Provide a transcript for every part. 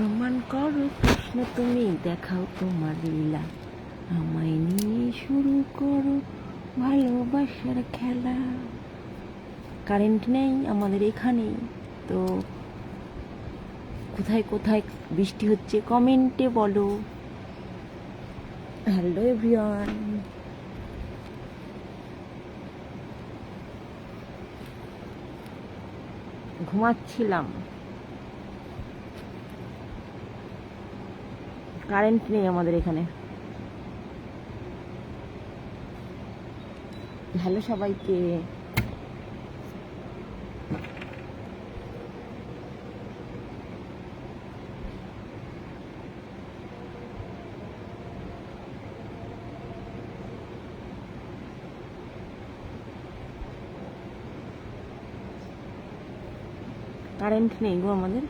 প্রমাণ করো কৃষ্ণ তুমি, দেখাও তোমার লীলা, আমায় নিয়ে শুরু করো ভালোবাসার খেলা। কারেন্ট নেই আমাদের এখানে, তো কোথায় কোথায় বৃষ্টি হচ্ছে কমেন্টে বলো। হ্যালো এভরিওয়ান, ঘুমাচ্ছিলাম, কারেন্ট নেই আমাদের এখানে। হ্যালো সবাইকে, কারেন্ট নেই গো আমাদের।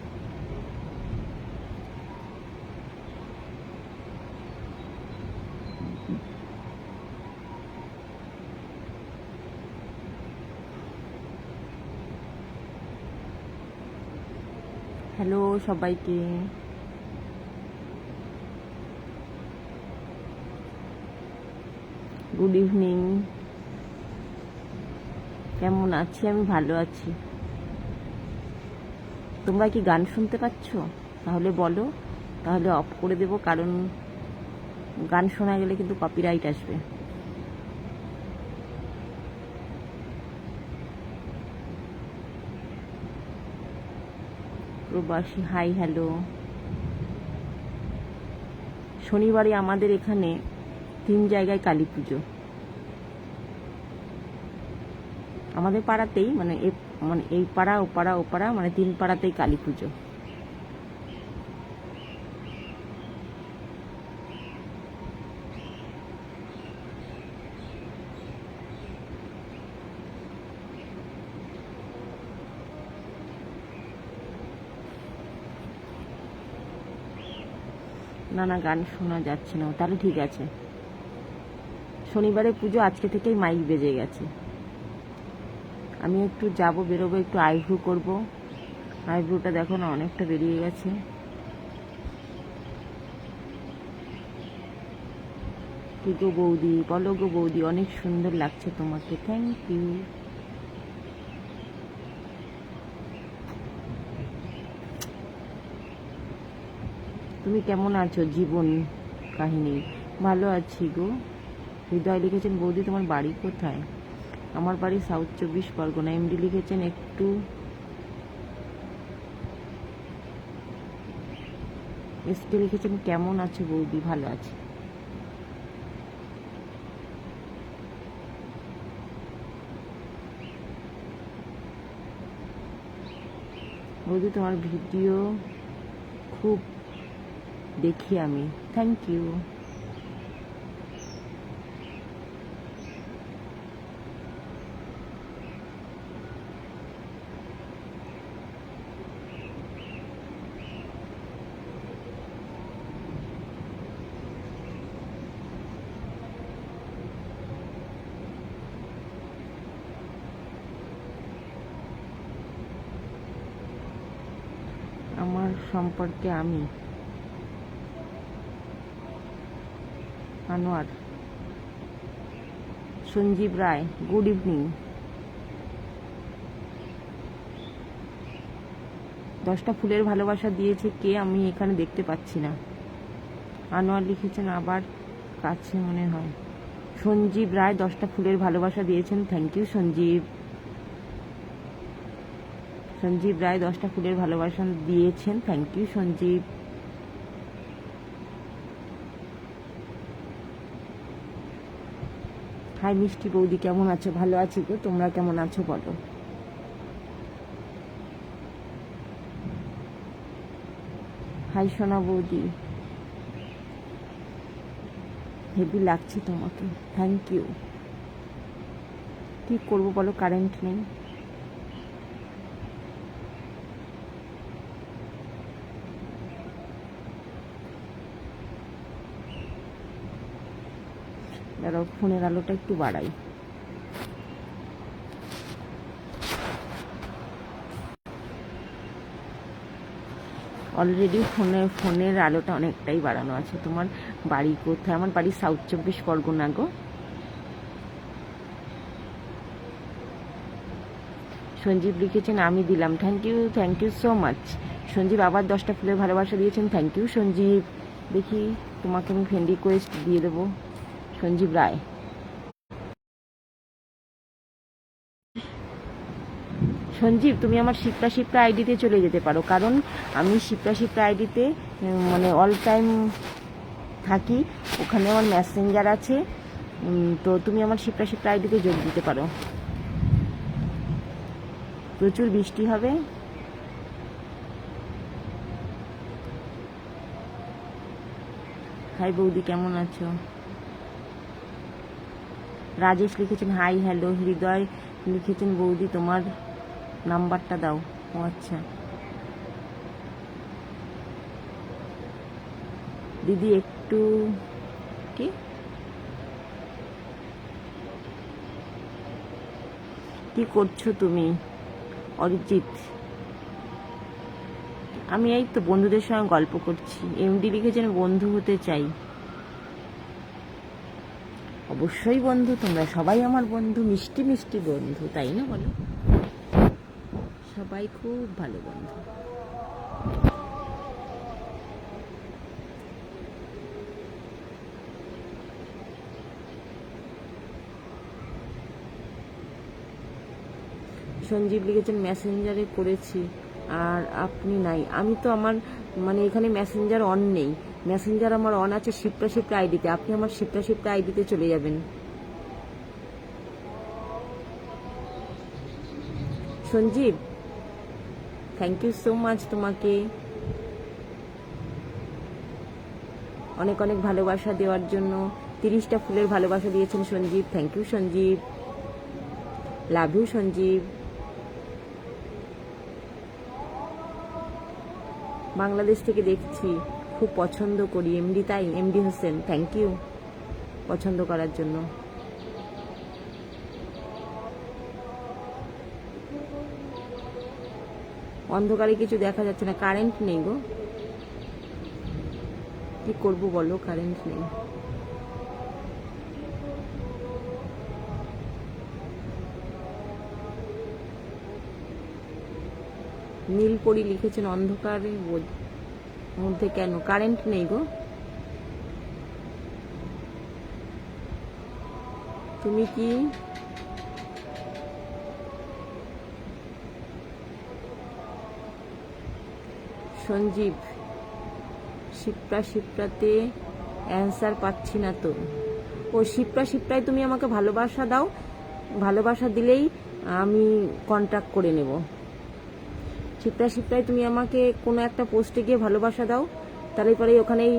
হ্যালো সবাইকে, গুড ইভিনিং। কেমন আছি? আমি ভালো আছি। তোমরা কি গান শুনতে পাচ্ছ? তাহলে বলো, তাহলে অফ করে দেবো, কারণ গান শোনা গেলে কিন্তু কপিরাইট আসবে। প্রবাসী হাই হ্যালো। শনিবারে আমাদের এখানে 3 জায়গায় কালী পুজো, আমাদের পাড়াতেই, মানে এই পাড়া ও পাড়া ও পাড়া, মানে 3 পাড়াতেই কালী পুজো। না না, গান শোনা যাচ্ছে না, তাহলে ঠিক আছে। শনিবারে পুজো, আজকে থেকেই মাইক বেজে গেছে। আমি একটু যাব, বেরোবো, একটু আইব্রু করব। আইব্রুটা দেখো না, অনেকটা বেরিয়ে গেছে। কি গো বৌদি, বলো গো বৌদি, অনেক সুন্দর লাগছে তোমাকে, থ্যাংক ইউ। তুমি কেমন আছো? জীবন কাহিনী, ভালো আছি গো। হৃদয় লিখেছেন, বৌদি তোমার বাড়ি কোথায়? আমার বাড়ি সাউথ 24 পরগনা। এমডি লিখেছেন একটু, এসকে লিখেছেন কেমন আছো বৌদি? ভালো আছে। বৌদি তোমার ভিডিও খুব দেখি আমি, থ্যাংক ইউ। আমার সম্পর্কে আমি আনোয়ার, সঞ্জীব রায়, গুড ইভিনিং। 10টা ফুলের ভালোবাসা দিয়েছে কে, আমি এখানে দেখতে পাচ্ছি না। আনোয়ার লিখেছেন আবার কাছে মনে হয়। সঞ্জীব রায় 10টা ফুলের ভালোবাসা দিয়েছেন, থ্যাংক ইউ সঞ্জীব। সঞ্জীব রায় 10টা ফুলের ভালোবাসা দিয়েছেন, থ্যাংক ইউ সঞ্জীব। হাই মিষ্টি বৌদি, কেমন আছো? ভালো আছি গো, তোমরা কেমন আছো বলো। হাই সোনা বৌদি, হেভি লাগছে তোমাকে, থ্যাংক ইউ। কি করবো বলো, কারেন্ট নেই। দাঁড়াও, ফোনের আলোটা একটু বাড়াই। অলরেডি ফোনের আলোটা অনেকটাই বাড়ানো আছে। তোমার বাড়ি কোথায়? আমার বাড়ি সাউথ 24 পরগনা গো। সঞ্জীব লিখেছেন আমি দিলাম, thank you so much. Sanjeev আবার 10টা ফুলের ভালোবাসা দিয়েছেন, থ্যাংক ইউ সঞ্জীব। দেখি তোমাকে আমি ফ্রেন্ড রিকোয়েস্ট দিয়ে দেবো। সঞ্জীব রায়, সঞ্জীব তুমি আমার শিপ্রা আইডিতে চলে যেতে পারো, কারণ আমি শিপ্রা আইডিতে মানে অল টাইম থাকি, ওখানে আমার মেসেঞ্জার আছে। তো তুমি আমার শিপ্রা আইডিতে যোগ দিতে পারো। প্রচুর বৃষ্টি হবে। হাই বৌদি, কেমন আছো? রাজেশ লিখেছেন হাই হ্যালো। হৃদয় লিখেছেন বৌদি তোমার নাম্বারটা দাও। ও আচ্ছা। দিদি একটু কি কি করছো তুমি? অরিজিৎ, আমি এই তো বন্ধুদের সঙ্গে গল্প করছি। এমডি লিখেছেন বন্ধু হতে চাই। অবশ্যই বন্ধু, তোমরা সবাই আমার বন্ধু, মিষ্টি মিষ্টি বন্ধু, তাই না বলো? সবাই খুব ভালো বন্ধু। সঞ্জীব লিখেছেন মেসেঞ্জারে করেছি আর আপনি নাই। আমি তো আমার মানে এখানে মেসেঞ্জার অন নেই, মেসেঞ্জার আমার অন আছে শিপ্রা আইডিতে। আপনি আমার শিপ্রা আইডিতে চলে যাবেন। Sanjeev, thank you so much তোমাকে অনেক অনেক ভালোবাসা দেওয়ার জন্য। 30টা ফুলের ভালোবাসা দিয়েছেন Sanjeev, thank you Sanjeev, love you Sanjeev. Bangladesh থেকে দেখছি, খুব পছন্দ করি এমডি, তাই এমডি হোসেন, থ্যাংক ইউ পছন্দ করার জন্য। অন্ধকারে কিছু দেখা যাচ্ছে না, কারেন্ট নেই গো, কি করব বলো, কারেন্ট নেই। নীলপরি লিখেছেন অন্ধকারের মধ্যে কেন? কারেন্ট নেই গো। তুমি কি সঞ্জীব শিপ্রাতে অ্যান্সার পাচ্ছি না তো। ও শিপ্রায় তুমি আমাকে ভালোবাসা দাও, ভালোবাসা দিলেই আমি কন্ট্যাক্ট করে নেব। শিপ্রায় তুমি আমাকে কোনো একটা পোস্টে গিয়ে ভালোবাসা দাও, তাহলে পরে ওখানেই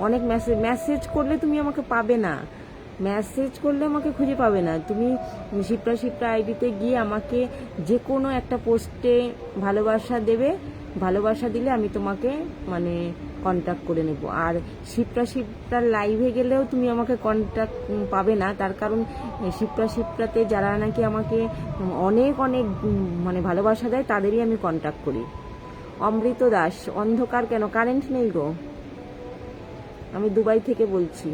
অনেক মেসেজ করলে তুমি আমাকে পাবে না, মেসেজ করলে আমাকে খুঁজে পাবে না। তুমি শিপ্রা আইডিতে গিয়ে আমাকে যে কোনো একটা পোস্টে ভালোবাসা দেবে, ভালোবাসা দিলে আমি তোমাকে মানে কন্ট্যাক্ট করে নেব। আর শিপ্রার লাইভে গেলেও তুমি আমাকে কন্ট্যাক্ট পাবে না, তার কারণ শিপ্রাতে যারা নাকি আমাকে অনেক অনেক মানে ভালোবাসা দেয় তাদেরই আমি কন্ট্যাক্ট করি। অমৃত দাস, অন্ধকার কেন? কারেন্ট নেই গো, আমি দুবাই থেকে বলছি।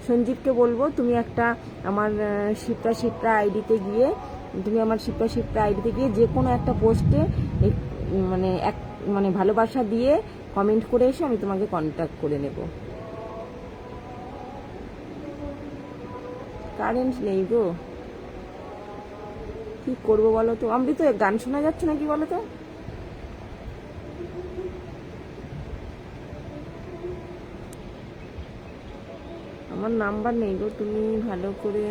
সঞ্জীবকে বলবো তুমি একটা আমার শিপ্রা আইডিতে গিয়ে, তুমি আমার শিপ্রা আইডিতে গিয়ে যে কোনো একটা পোস্টে মানে মানে ভালোবাসা দিয়ে কমেন্ট করে এসে আমি তোমাকে কন্ট্যাক্ট করে নেব। কারেন্ট নেই গো, কি করবো বলো তো? আমি তো গান শোনা যাচ্ছে না, কি বলো তো? আমার নাম্বার নেই গো, তুমি ভালো করে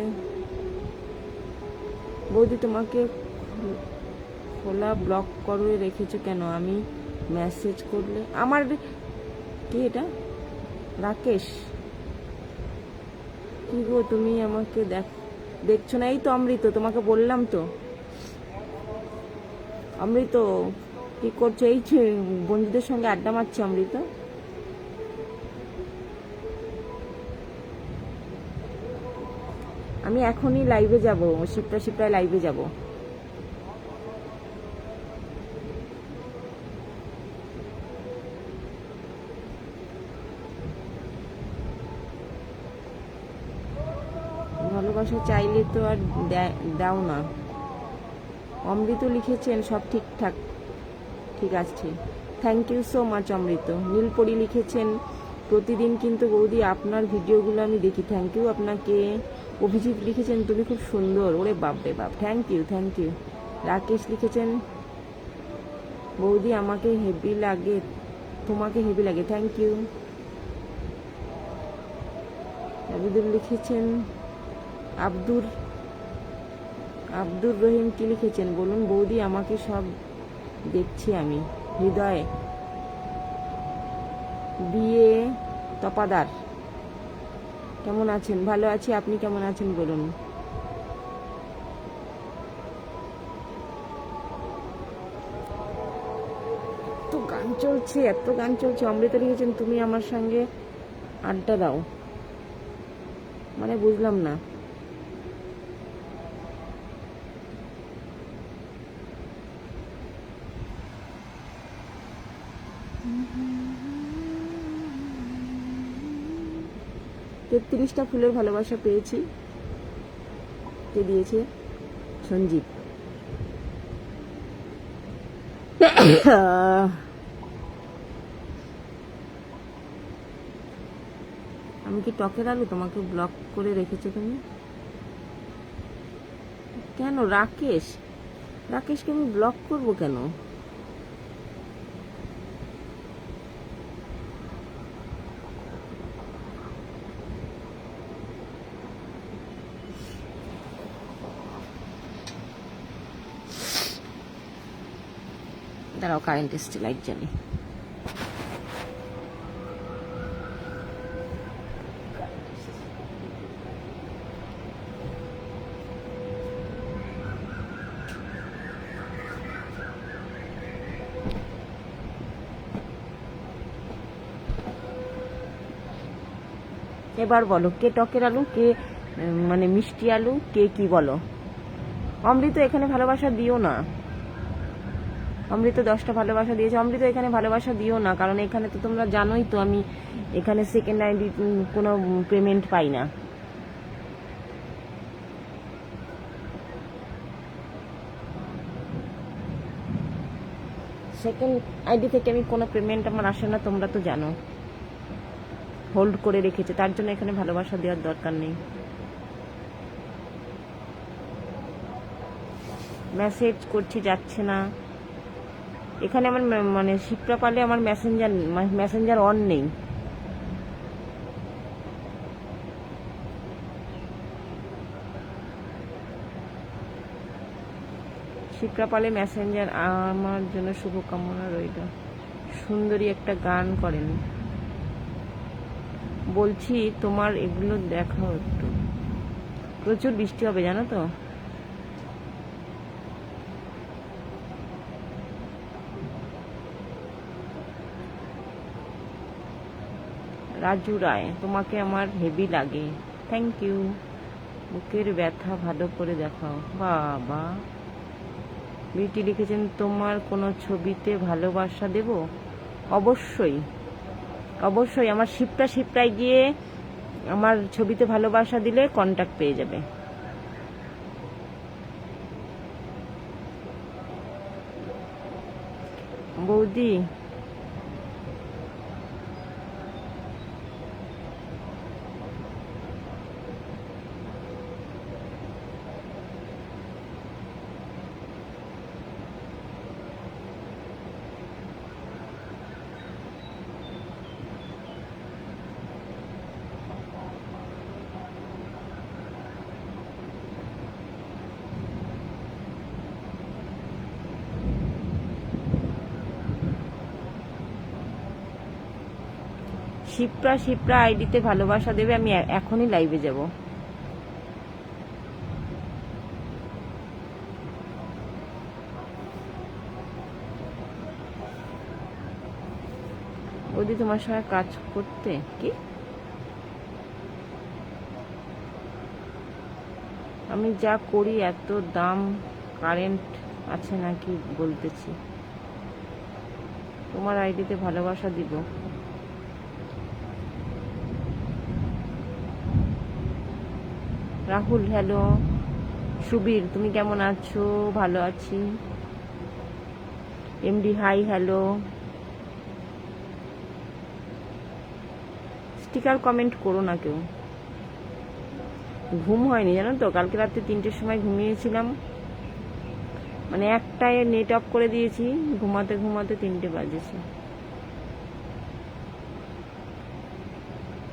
বৌদি তোমাকে খোলা ব্লক করে রেখেছো কেন? আমি মেসেজ করলে আমার কি এটা? রাকেশ, কি গো তুমি আমাকে দেখছো না? এই তো অমৃত, তোমাকে বললাম তো। অমৃত কি করছো? এই বন্ধুদের সঙ্গে আড্ডা মারছি অমৃত। আমি এখনই লাইভে যাব, শিপ্রায় লাইভে যাব। ভালোবাসা চাইলে তো আর দাও না। অমৃত লিখেছেন সব ঠিকঠাক, ঠিক আছে, থ্যাংক ইউ সো মাচ অমৃত। নীলপরি লিখেছেন প্রতিদিন কিন্তু বৌদি আপনার ভিডিওগুলো আমি দেখি, থ্যাংক ইউ আপনাকে। অভিজিৎ লিখেছেন তুমি খুব সুন্দর, ওরে বাপ রে বাপ, thank you thank you. Rakesh লিখেছেন বৌদি আমাকে হেভি লাগে, তোমাকে হেভি লাগে, থ্যাংক ইউ। আবিদুল লিখেছেন আব্দুর রহিম কি লিখেছেন বলুন বৌদি আমাকে সব দেখছি আমি। হৃদয় বিয়ে তপাদার কেমন আছেন? ভালো আছি, আপনি কেমন আছেন বলুন। এত গান চলছে। অমৃতা লিখেছেন তুমি আমার সঙ্গে আড্ডা দাও, মানে বুঝলাম না। তেত্রিশটা ফুলের ভালোবাসা পেয়েছি, কে দিয়েছে? সঞ্জীব। আমি কি টকের আলু? তোমাকে ব্লক করে রেখেছো তুমি কেন? রাকেশকে আমি ব্লক করবো কেন? দাঁড়াও, কারেন্ট এসছে, লাইট জ্বালি। এবার বলো কে টকের আলু, কে মানে মিষ্টি আলু, কে কি বলো? অমৃত এখানে ভালোবাসা দিও না। অমৃত 10টা ভালোবাসা দিয়েছে। অমৃত এখানে ভালোবাসা দিও না, কারণ এখানে তো তোমরা জানোই তো আমি এখানে সেকেন্ড আইডি কোনো পেমেন্ট পাই না। সেকেন্ড আইডি থেকে আমি কোনো পেমেন্ট আমার আসে না, তোমরা তো জানো। হোল্ড করে রেখেছে, তার জন্য এখানে ভালোবাসা দেওয়ার দরকার নেই। মেসেজ করছি যাচ্ছে না। এখানে আমার মানে শিপ্রা পালে আমার মেসেঞ্জার অন নেই। শিপ্রা পালে মেসেঞ্জার। আমার জন্য শুভকামনা রইল। সুন্দরী একটা গান করেন বলছি, তোমার এগুলো দেখাও একটু। প্রচুর বৃষ্টি হবে জানো তো। রাজু রায় তোমাকে আমার হেভি লাগে, থ্যাংক ইউ। বুকের ব্যথা ভালো করে দেখাও, বাবা। বিটি লিখেছেন তোমার কোনো ছবিতে ভালোবাসা দেব? অবশ্যই অবশ্যই। আমার শিপ্রায় গিয়ে আমার ছবিতে ভালোবাসা দিলে কন্টাক্ট পেয়ে যাবে। বৌদি শিপ্রা আইডিতে ভালোবাসা দেবে, আমি এখনই লাইভে যাব। বৌদি তোমার সঙ্গে কাজ করতে কি আমি যা করি এত দাম কারেন্ট আছে নাকি বলতেছি। তোমার আইডিতে ভালোবাসা দিব। রাহুল হ্যালো, সুবীর তুমি কেমন আছো? ভালো আছি। MD hi hello. Sticker comment করো না কেউ। ঘুম হয়নি জানো তো, কালকে রাত্রে 3টের সময় ঘুমিয়েছিলাম, মানে একটায় নেট অফ করে দিয়েছি, ঘুমাতে ঘুমাতে 3টে বাজেছে।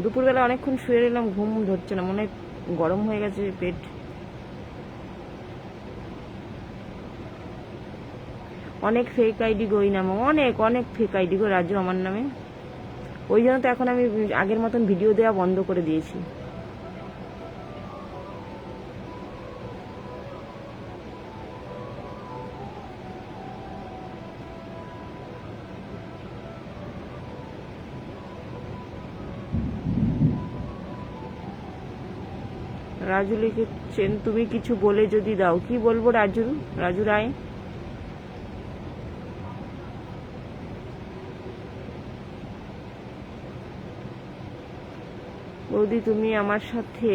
দুপুরবেলা অনেকক্ষণ শুয়ে রইলাম, ঘুম ধরছে না, মনে হয় গরম হয়ে গেছে পেট। অনেক ফেক আইডি গো এই নামে, অনেক অনেক ফেক আইডি গো রাজু আমার নামে। ওই জন্য তো এখন আমি আগের মতন ভিডিও দেওয়া বন্ধ করে দিয়েছি। রাজু লিখেছেন তুমি কিছু বলে যদি দাও। কি বলবো রাজু? রাজু রায়, বৌদি তুমি আমার সাথে,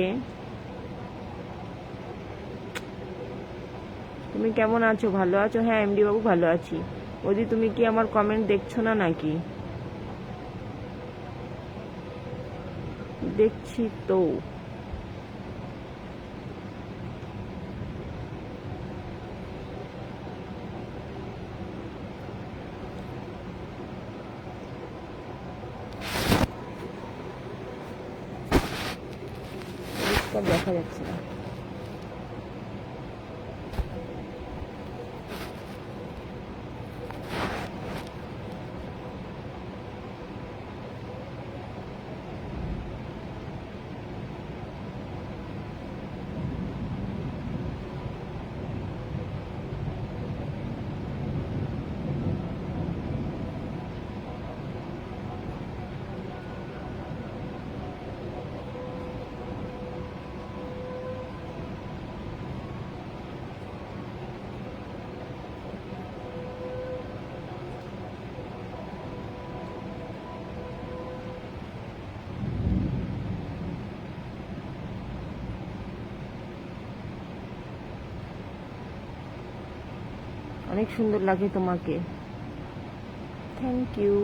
তুমি কেমন আছো? ভালো আছো? হ্যাঁ এমডি বাবু ভালো আছি। বৌদি তুমি কি আমার কমেন্ট দেখছো না নাকি? দেখছি তো। দেখা যাচ্ছে না। অনেক সুন্দর লাগে তোমাকে, থ্যাংক ইউ।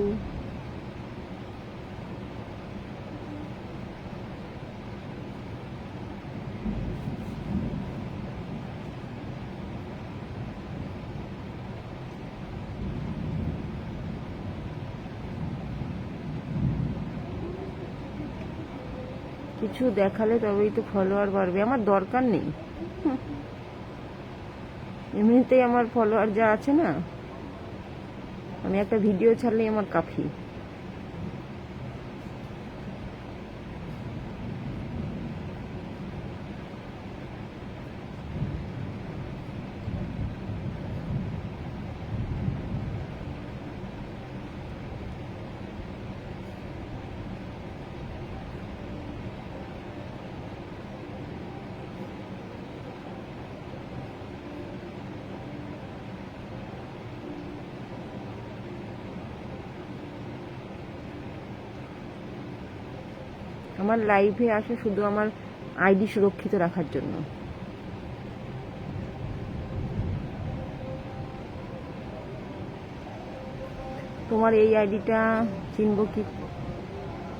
কিছু দেখালে তবেই তো ফলোয়ার বাড়বে, আমার দরকার নেই। এমনিতেই আমার ফলোয়ার যা আছে না, আমি একটা ভিডিও ছাড়লেই আমার কাফি। আমার লাইভে আসে শুধু আমার আইডি সুরক্ষিত রাখার জন্য। তোমার এই আইডিটা চিনবো কি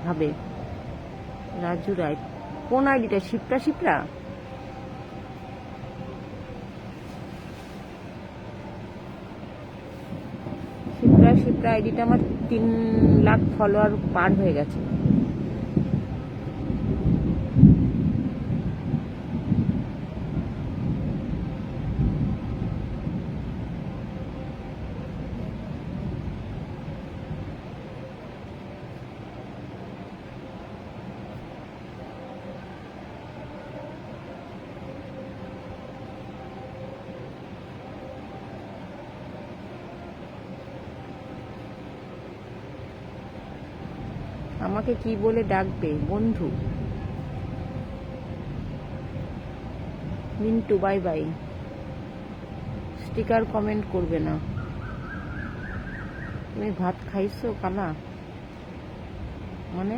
ভাবে? রাজু রায়, কোন আইডিটা? শিপ্রা শিপ্রা? শিপ্রা শিপ্রা আইডিটা আমার 3 লাখ ফলোয়ার পার হয়ে গেছে। আমাকে কি বলে ডাকবে? বন্ধু। Mintu bye bye. Sticker comment করবে না। তুমি ভাত খাইছো কালা? মানে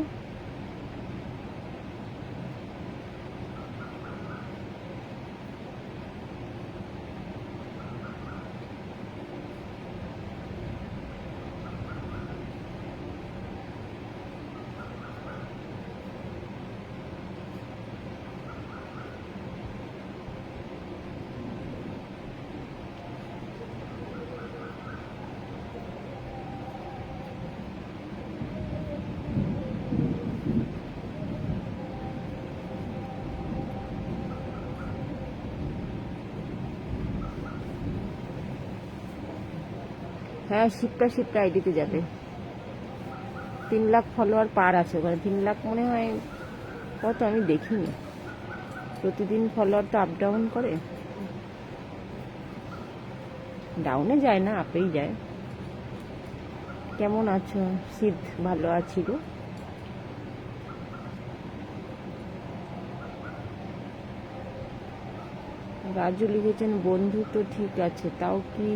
হ্যাঁ, শিপ্রা শিপ্রা আইডিতে যাবে। 3 লাখ ফলোয়ার পার আছে ওখানে। 3 লাখ মনে হয় কত, আমি দেখিনি। প্রতিদিন ফলোয়ার তো আপ ডাউন করে, ডাউনে যায় না, আপেই যায়। কেমন আছো? সিদ্ধ, ভালো আছি গো। রাজু লিখেছেন বন্ধু তো ঠিক আছে, তাও কি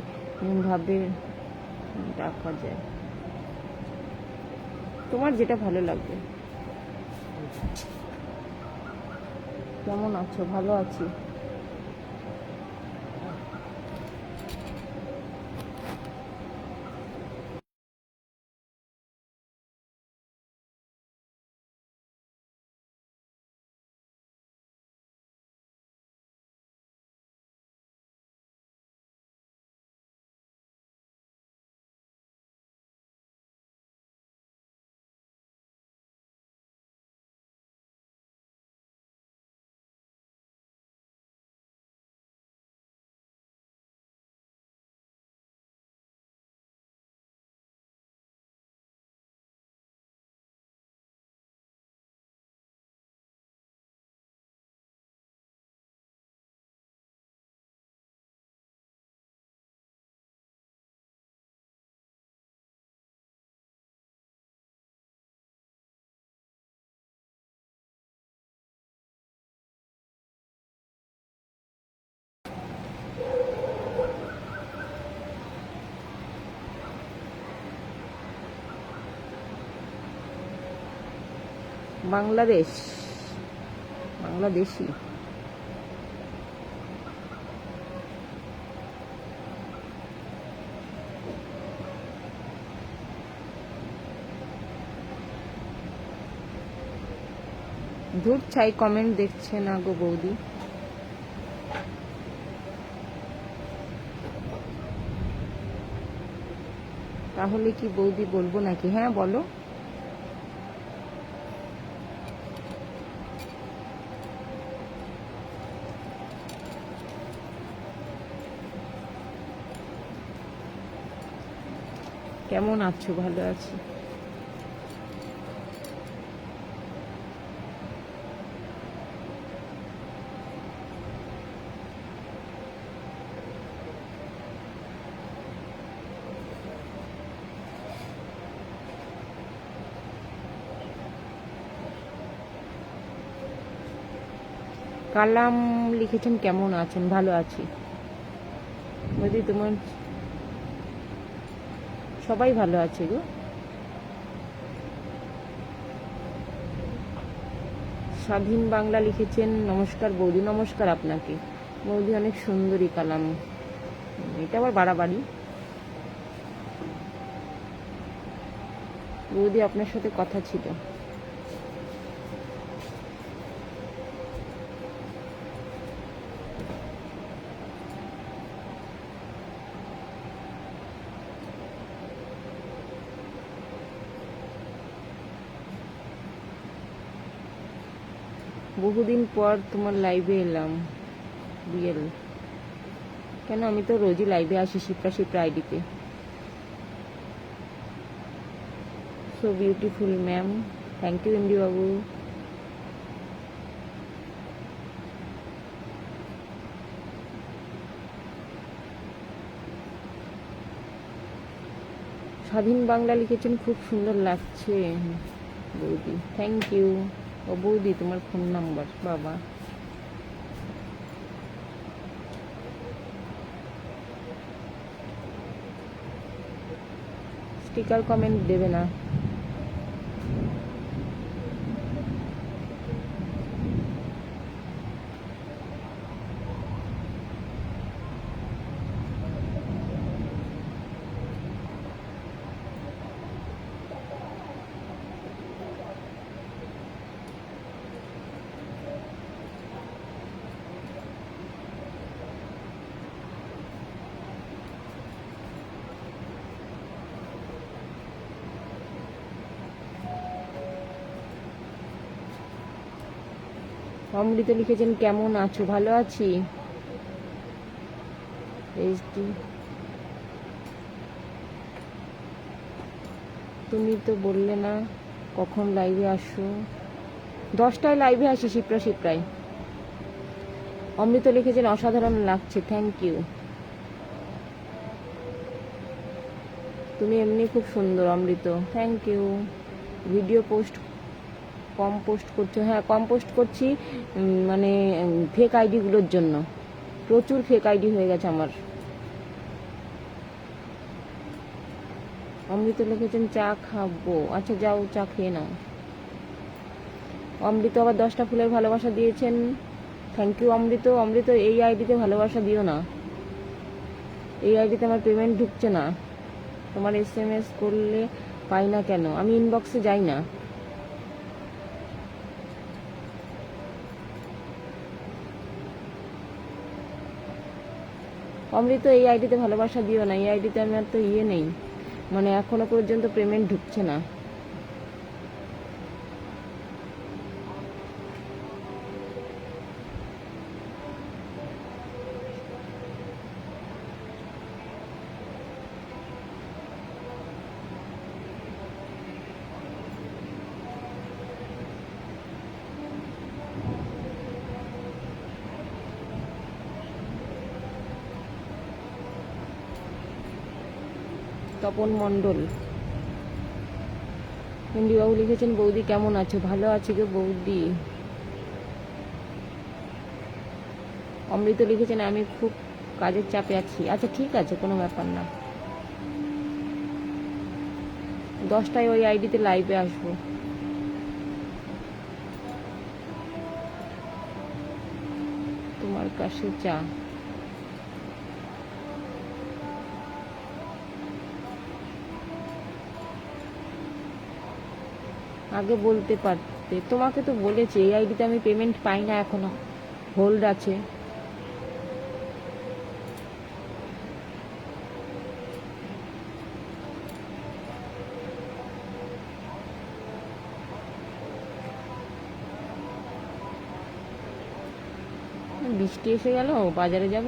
ভাবে ডাকা যায়? তোমার যেটা ভালো লাগবে। কেমন আছো? ভালো আছি। বাংলাদেশ, বাংলাদেশি। ধূর ছাই, কমেন্ট দেখছে না গো বৌদি। তাহলে কি বৌদি বলবো নাকি? হ্যাঁ বলো। কেমন আছো? ভালো আছি। কালাম লিখেছেন কেমন আছেন? ভালো আছি। বৌদি তোমার সবাই ভালো আছে গো। স্বাধীন বাংলা লিখেছেন নমস্কার বৌদি। নমস্কার আপনাকে বৌদি, অনেক সুন্দরী কালাম। এটা আবার বাড়াবাড়ি। বৌদি আপনার সাথে কথা ছিল। বহুদিন পর তোমার লাইভে এলাম রিয়েল। কেন, আমি তো রোজই লাইভে আসি শিপ্রা শিপ্রা আইডিতে। So beautiful ma'am, thank you MD Babu. স্বাধীন বাংলা লিখেছেন খুব সুন্দর লাগছে বৌদি, থ্যাংক ইউ। ও বৌদি তোমার ফোন নাম্বার, বাবা। স্টিকার কমেন্ট দেবে না? অমৃত লিখেছেন কেমন আছো? ভালো আছি। এইচডি তুমি তো বললে না কখন লাইভে আসো। 10টায় লাইভে আসি শিপ্রায়। অমৃত লিখেছেন অসাধারণ লাগছে, থ্যাংক ইউ। তুমি এমনি খুব সুন্দর অমৃত, থ্যাংক ইউ। ভিডিও কম পোস্ট করছো? হ্যাঁ কম পোস্ট করছি, মানে ফেক আইডিগুলোর জন্য। প্রচুর ফেক আইডি হয়ে গেছে আমার। অমৃত লিখেছেন চা খাবো, আচ্ছা যাও চা খেয়ে নাও। অমৃত আবার 10টা ফুলের ভালোবাসা দিয়েছেন, থ্যাংক ইউ অমৃত। অমৃত এই আইডিতে ভালোবাসা দিও না, এই আইডিতে আমার পেমেন্ট ঢুকছে না। তোমার SMS করলে পাই না কেন? আমি ইনবক্সে যাই না। অমৃত এই আইডিতে ভালোবাসা দিও না, এই আইডিতে আমার তো নেই, মানে এখনো পর্যন্ত পেমেন্ট ঢুকছে না। তপন মণ্ডল বাবু লিখেছেন বৌদি কেমন আছো? ভালো আছি গো বৌদি। অমৃত লিখেছেন আমি খুব কাজের চাপে আছি, আচ্ছা ঠিক আছে কোনো ব্যাপার না। 10টায় ওই আইডিতে লাইভে আসবো। তোমার কাছে চা, আগে বলতে পারতে, তোমাকে তো বলেছি এই আইডিতে আমি পেমেন্ট পাই না, এখনো হোল্ড আছে। বৃষ্টি এসে গেল, বাজারে যাব।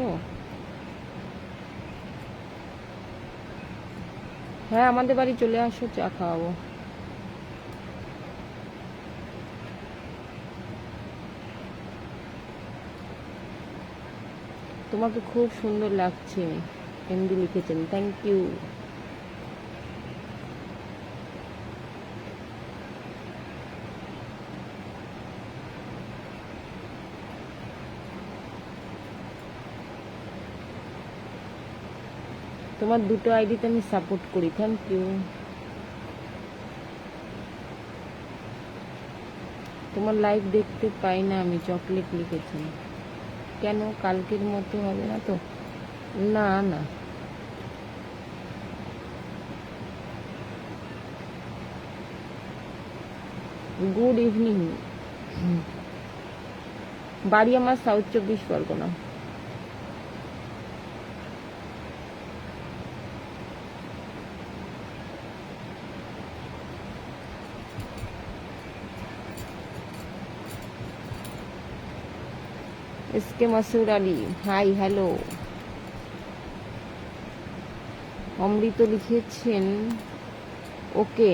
হ্যাঁ আমাদের বাড়ি চলে আসো, চা খাওয়াবো। তোমাকে খুব সুন্দর লাগছে, এমডি লিখেছেন, থ্যাংক ইউ। তোমার দুটো আইডিতে আমি সাপোর্ট করি, থ্যাংক ইউ। তোমার লাইভ দেখতে পাই না আমি, চকলেট লিখেছেন। কেন কালকের মতো হবে না তো? না না, গুড ইভিনিং। বাড়ি আমার South 24 Parganas. SK Masur Ali, hi hello. Amrit লিখেছেন ওকে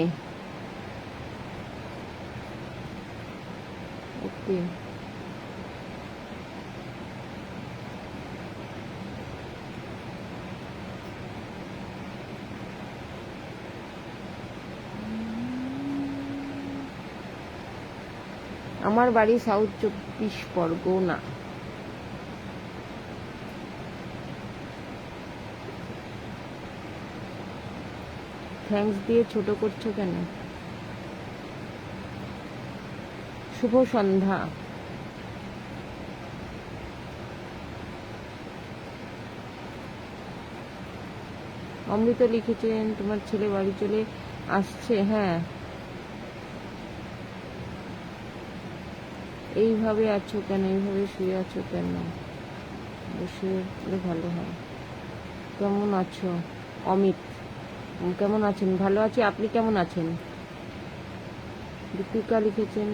ওকে। আমার বাড়ি সাউথ 24 পরগনা। থ্যাঙ্কস দিয়ে ছোট করছো কেন? শুভ সন্ধ্যা। অমৃত লিখেছেন তোমার ছেলে বাড়ি চলে আসছে। হ্যাঁ, এইভাবে আছো কেন? এইভাবে শুয়ে আছো কেন? বসে ভালো হয়। কেমন আছো? অমিত কেমন আছেন? ভালো আছি, আপনি কেমন আছেন? দীপিকা লিখেছেন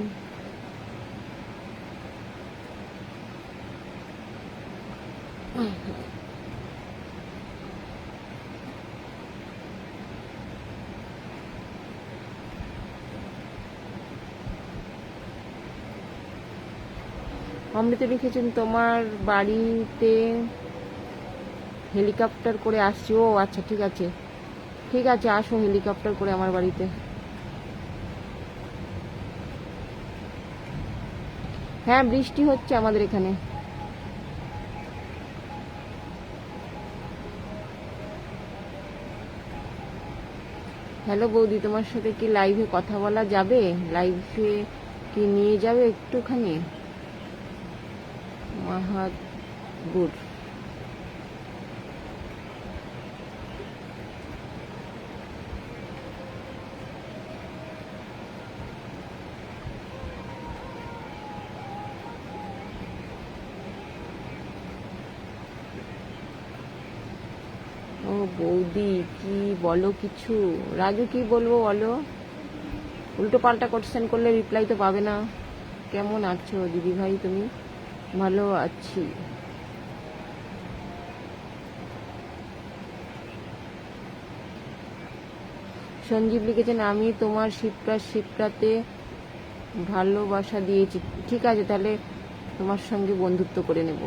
অমৃত লিখেছেন তোমার বাড়িতে হেলিকপ্টার করে আসছি। ও আচ্ছা, ঠিক আছে ঠিক আছে, আসো হেলিকপ্টার করে আমার বাড়িতে। হ্যাঁ, বৃষ্টি হচ্ছে আমাদের এখানে। হ্যালো বৌদি, তোমার সাথে কি লাইভে কথা বলা যাবে? লাইভে কি নিয়ে যাবে একটুখানি? মাহাদুর, ও বৌদি কি বলো কিছু? রাজু, কি বলবো বলো? উল্টো পাল্টা কোশ্চেন করলে রিপ্লাই তো পাবে না। কেমন আছো দিদি ভাই তুমি? ভালো আছি। সঞ্জীব লিখেছেন আমি তোমার শিপ্রাতে ভালোবাসা দিয়েছি। ঠিক আছে, তাহলে তোমার সঙ্গে বন্ধুত্ব করে নেব।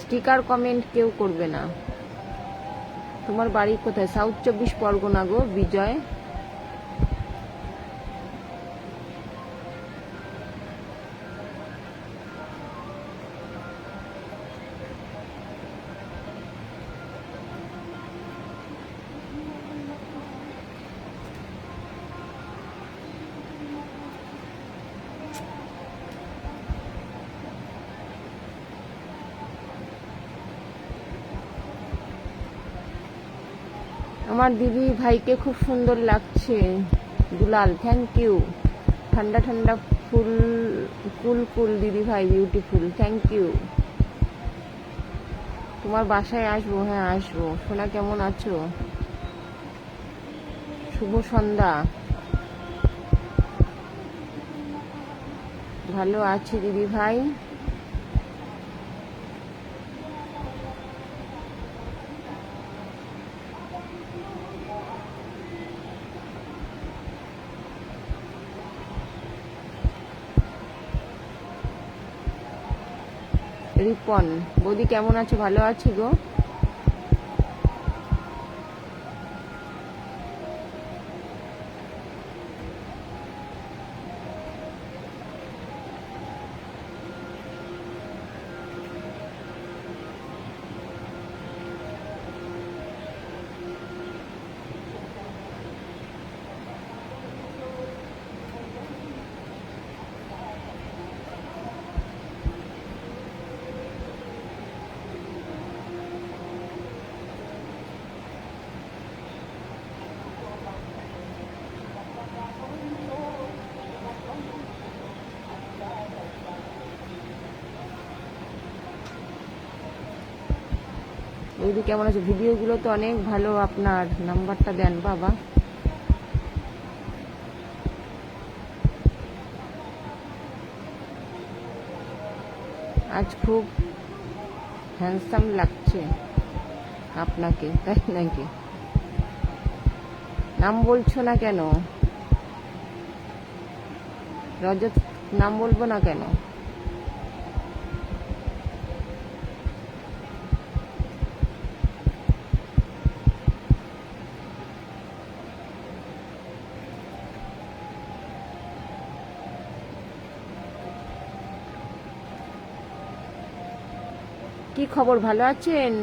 স্টিকার কমেন্ট কেউ করবে না। তোমার বাড়ি কোথায়? সাউথ 24 পরগনা গো বিজয়। আমার দিদি ভাইকে খুব সুন্দর লাগছে। দুলাল, থ্যাংক ইউ। ঠান্ডা ঠান্ডা ফুল, কুল কুল দিদি ভাই, বিউটিফুল, থ্যাংক ইউ। তোমার বাসায় আসবো। হ্যাঁ আসবো। সোনা কেমন আছো? শুভ সন্ধ্যা। ভালো আছি দিদি ভাই। রিপন, বৌদি কেমন আছো? ভালো আছি গো। বৌদি কেমন আছে? ভিডিওগুলো তো অনেক ভালো, আপনার নাম্বারটা দেন বাবা। আজ খুব হ্যান্ডসাম লাগছে আপনাকে, তাই নাকি? নাম বলছো না কেন? রজত, নাম বলবো না কেন? কি খবর, ভালো আছেন?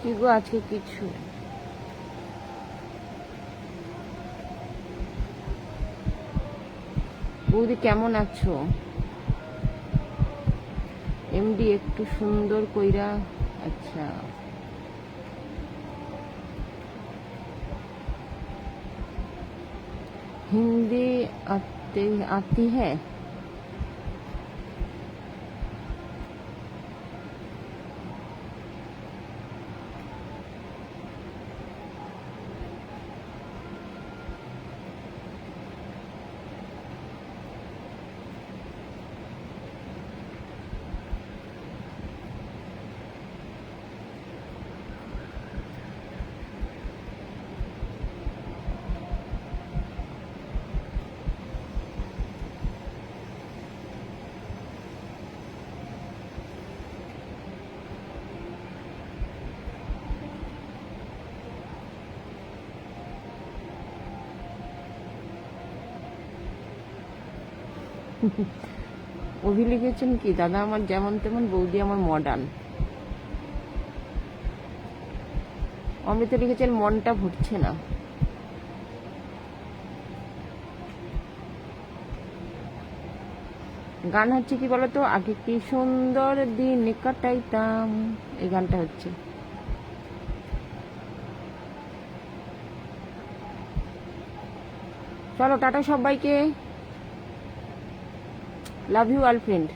কি গো আজকে কিছু বৌদি কেমন আছো? এমডি একটু সুন্দর কইরা। আচ্ছা, হিন্দি आती है? অভি লিখেছেন কি, দাদা আমার যেমন তেমন, বৌদি আমার মডার্ন। অমৃত লিখেছেন মনটা ভরছে না। গান হচ্ছে কি বলতো, আগে কি সুন্দর দিন কাটাইতাম, এই গানটা হচ্ছে। চলো টাটা সবাইকে, লাভ ইউ অল ফ্রেন্ড।